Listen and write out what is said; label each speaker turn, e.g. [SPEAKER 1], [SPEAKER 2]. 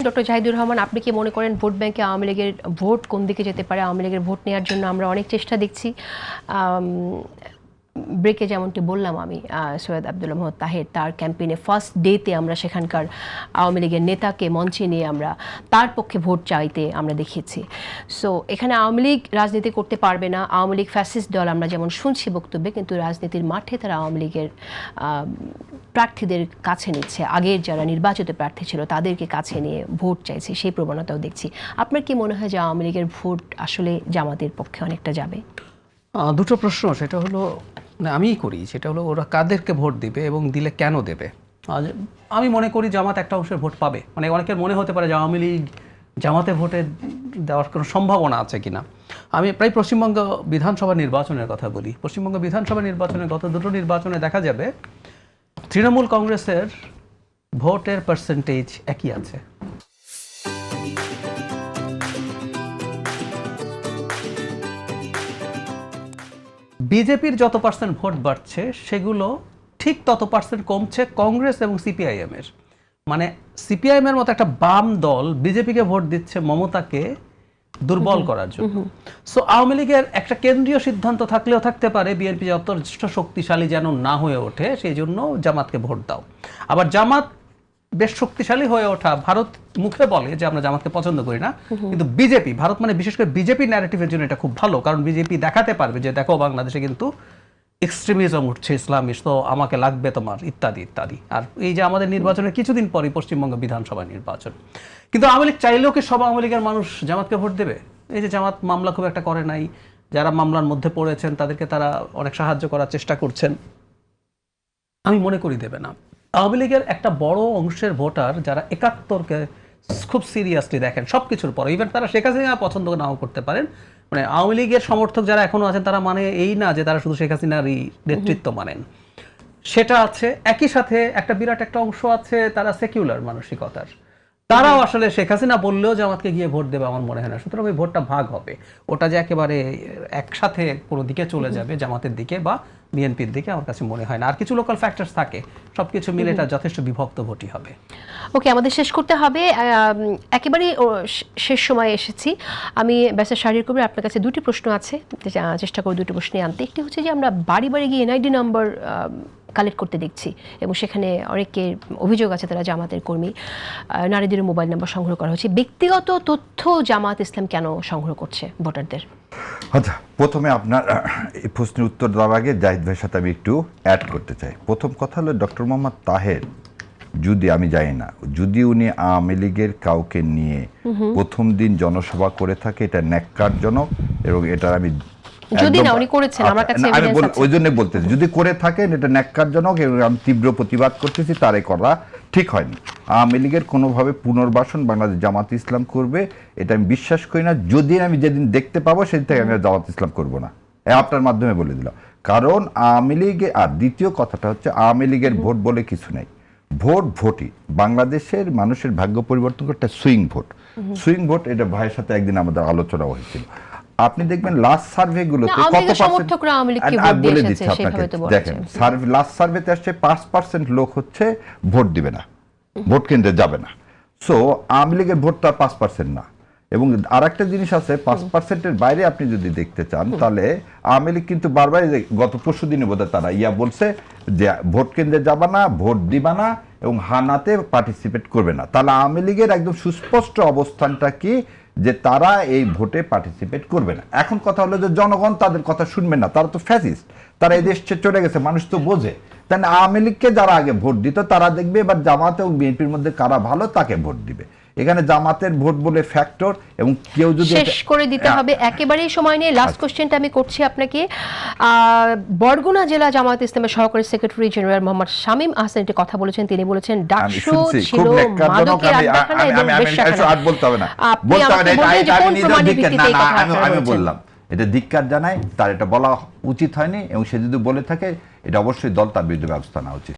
[SPEAKER 1] Doctor Zahidur Rahman, আপনি কি মনে করেন ভোট ব্যাংকে আওয়ামী লীগের ভোট কোন দিকে যেতে পারে? আওয়ামী লীগের ভোট নেওয়ার জন্য আমরা অনেক চেষ্টা দেখছি। ব্রেকে যেমনটি বললাম আমি, সৈয়দ আব্দুল মোহাম্মদ তাহের তার ক্যাম্পেইনে ফার্স্ট ডেতে আমরা সেখানকার আওয়ামী লীগের নেতাকে মঞ্চে নিয়ে আমরা তার পক্ষে ভোট চাইতে আমরা দেখিয়েছি। সো এখানে আওয়ামী লীগ রাজনীতি করতে পারবে না, আওয়ামী লীগ ফ্যাসিস্ট দল আমরা যেমন শুনছি বক্তব্যে, কিন্তু রাজনীতির মাঠে তারা আওয়ামী লীগের প্রার্থীদের কাছে নিচ্ছে, আগের যারা নির্বাচিত প্রার্থী ছিল তাদেরকে কাছে নিয়ে ভোট চাইছে, সেই প্রবণতাও দেখছি। আপনার কি মনে হয় যে আওয়ামী লীগের ভোট আসলে জামাতের পক্ষে অনেকটা যাবে?
[SPEAKER 2] দুটো প্রশ্ন, সেটা হলো আমিই করি, সেটা হলো ওরা কাদেরকে ভোট দিবে এবং দিলে কেন দেবে। আমি মনে করি জামাত একটা অংশের ভোট পাবে। মানে অনেকের মনে হতে পারে যে আওয়ামী লীগ জামাতে ভোটে দেওয়ার কোনো সম্ভাবনা আছে কিনা। আমি প্রায় পশ্চিমবঙ্গ বিধানসভা নির্বাচনের কথা বলি। পশ্চিমবঙ্গ বিধানসভা নির্বাচনে গত দুটো নির্বাচনে দেখা যাবে তৃণমূল কংগ্রেসের ভোটের পার্সেন্টেজ একই আছে। বিজেপির যত পার্সেন্ট ভোট বাড়ছে সেগুলো ঠিক তত পার্সেন্ট কমছে কংগ্রেস এবং সিপিআইএম এর। মানে সিপিআইএম এর মতো একটা বাম দল বিজেপিকে ভোট দিচ্ছে মমতাকে দুর্বল করার জন্য। সো আওয়ামী লীগের একটা কেন্দ্রীয় সিদ্ধান্ত থাকলেও থাকতে পারে বিএনপি যথেষ্ট শক্তিশালী যেন না হয়ে ওঠে, সেই জন্য জামাতকে ভোট দাও। আবার জামাত বেশ শক্তিশালী হয়ে ওঠা, ভারত মুখে বলে যে আমরা জামাতকে পছন্দ করি না, কিন্তু বিজেপি, ভারত মানে বিশেষ করে বিজেপি ন্যারেটিভের জন্য এটা খুব ভালো, কারণ বিজেপি দেখাতে পারবে যে দেখো বাংলাদেশে কিন্তু এক্সট্রিমিজম উঠছে, ইসলামিস্ট, তো আমাকে লাগবে তোমার, ইত্যাদি ইত্যাদি। আর এই যে আমাদের নির্বাচনের কিছুদিন পরই পশ্চিমবঙ্গ বিধানসভা নির্বাচন, কিন্তু আওয়ামী লীগ চাইলেও কি সব আওয়ামী লীগের মানুষ জামাতকে ভোট দেবে? এই যে জামাত মামলা খুব একটা করে নাই, যারা মামলার মধ্যে পড়েছেন তাদেরকে তারা অনেক সাহায্য করার চেষ্টা করছেন, আমি মনে করি দেবে না। আওয়ামী লীগের একটা বড় অংশের ভোটার যারা ৭১কে খুব সিরিয়াসলি দেখেন সব কিছুর পর, ইভেন তারা শেখ হাসিনা পছন্দ নাও করতে পারেন, মানে আওয়ামী লীগের সমর্থক যারা এখনো আছেন তারা মানে এই না যে তারা শুধু শেখ হাসিনারই নেতৃত্ব মানেন, সেটা আছে। একই সাথে একটা বিরাট একটা অংশ আছে তারা সেকুলার মানসিকতার, তারাও আসলে শেখ হাসিনা বললেও জামাতকে গিয়ে ভোট দেবে আমার মনে হয় না। সুতরাং ওই ভোটটা ভাগ হবে, ওটা যে একেবারে একসাথে কোনো দিকে চলে যাবে জামাতের দিকে বা বিএনপির দিকে আমার কাছে মনে হয় না। আর কিছু লোকাল ফ্যাক্টরস থাকে, সবকিছু মিলে এটা যথেষ্ট বিভক্ত ভোটই হবে।
[SPEAKER 1] ওকে, আমাদের শেষ করতে হবে, একেবারে শেষ সময় এসেছি। আমি ব্যাসার শারীর কবির আপনার কাছে দুটি প্রশ্ন আছে, চেষ্টা করি দুটি প্রশ্নে আনতে। একটি হচ্ছে যে আমরা বাড়ি বাড়ি গিয়ে এনআইডি নাম্বার কালেক্ট করতে দেখছি এবং সেখানে অনেকের অভিযোগ আছে তারা জামাতের কর্মী, নারীদের মোবাইল নাম্বার সংগ্রহ করা হচ্ছে। ব্যক্তিগত তথ্য জামাত ইসলাম কেন সংগ্রহ করছে ভোটারদের?
[SPEAKER 3] আচ্ছা, প্রথমে আপনার এই প্রশ্নের উত্তর দেওয়ার আগে জাহিদ ভাইয়ের সাথে আমি একটু অ্যাড করতে চাই। প্রথম কথা হলো ডক্টর মোহাম্মদ তাহের, যদি আমি জানি না, যদি উনি আওয়ামী লীগের কাউকে নিয়ে প্রথম দিন জনসভা করে থাকে, এটা ন্যাক্কারজনক এবং এটার আমি ওই জন্য বলতেছি, যদি করে থাকেন এটা ন্যাক্কারজনক এবং আমি তীব্র প্রতিবাদ করতেছি, তারে করা ঠিক হয়নি। আওয়ামী লীগের কোনোভাবে পুনর্বাসন বাংলাদেশ জামাত ইসলাম করবে এটা আমি বিশ্বাস করি না। যদি আমি যেদিন দেখতে পাবো সেদিন থেকে আমি জামাত ইসলাম করবো না, আপনার মাধ্যমে বলে দিলাম। কারণ আওয়ামী লীগে, আর দ্বিতীয় কথাটা হচ্ছে আওয়ামী লীগের ভোট বলে কিছু নেই। ভোটই বাংলাদেশের মানুষের ভাগ্য পরিবর্তন করতে সুইং ভোট। সুইং ভোট, এটা ভাইয়ের সাথে একদিন আমাদের আলোচনা হয়েছিল। আপনি দেখবেন লাস্ট সার্ভে গুলোতে কত পার্সেন্ট বলে দিচ্ছে আপনাকে, দেখেন লাস্ট সার্ভেতে আসছে 5% লোক হচ্ছে ভোট দিবে না, ভোট কেন্দ্রে যাবে না। সো আওয়ামী লীগের ভোট তো আর 5% না। এবং আর একটা জিনিস আছে, 5%-এর বাইরে আপনি যদি দেখতে চান তাহলে আওয়ামী লীগ কিন্তু বারবার, গত পরশু দিনে বোধহয় তারা বলছে যে ভোট কেন্দ্রে যাবা না, ভোট দিবা না এবং হানাতে পার্টিসিপেট করবে না। তাহলে আওয়ামী লীগের একদম সুস্পষ্ট অবস্থানটা কি, যে তারা এই ভোটে পার্টিসিপেট করবে না। এখন কথা হলো যে জনগণ তাদের কথা শুনবে না, তারা তো ফ্যাসিস্ট, তারা এই দেশ চলে গেছে, মানুষ তো বোঝে। তাই আওয়ামী লীগকে যারা আগে ভোট দিত তারা দেখবে এবার জামাত এবং বিএনপির মধ্যে কারা ভালো তাকে ভোট দিবে। এখানে জামাতের ভোট বলে ফ্যাক্টর, এবং কেউ যদি
[SPEAKER 1] শেষ করে দিতে হবে একেবারেই সময় নেই। লাস্ট কোশ্চেনটা আমি করছি আপনাকে। বরগুনা জেলা জামায়াত ইসলামের সহকারী সেক্রেটারি জেনারেল মোহাম্মদ শামীম আহসান একটি কথা বলেছেন। তিনি বলেছেন ডাকসু ছিল মাদকের আড্ডাখানা এবং বেশ্যাখানা।
[SPEAKER 3] আমি বললাম এটা ধিক্কার জানাই, তার এটা বলা উচিত হয়নি, এবং সে যদি বলে থাকে এটা অবশ্যই দল তার বিরুদ্ধে ব্যবস্থা নেওয়া উচিত।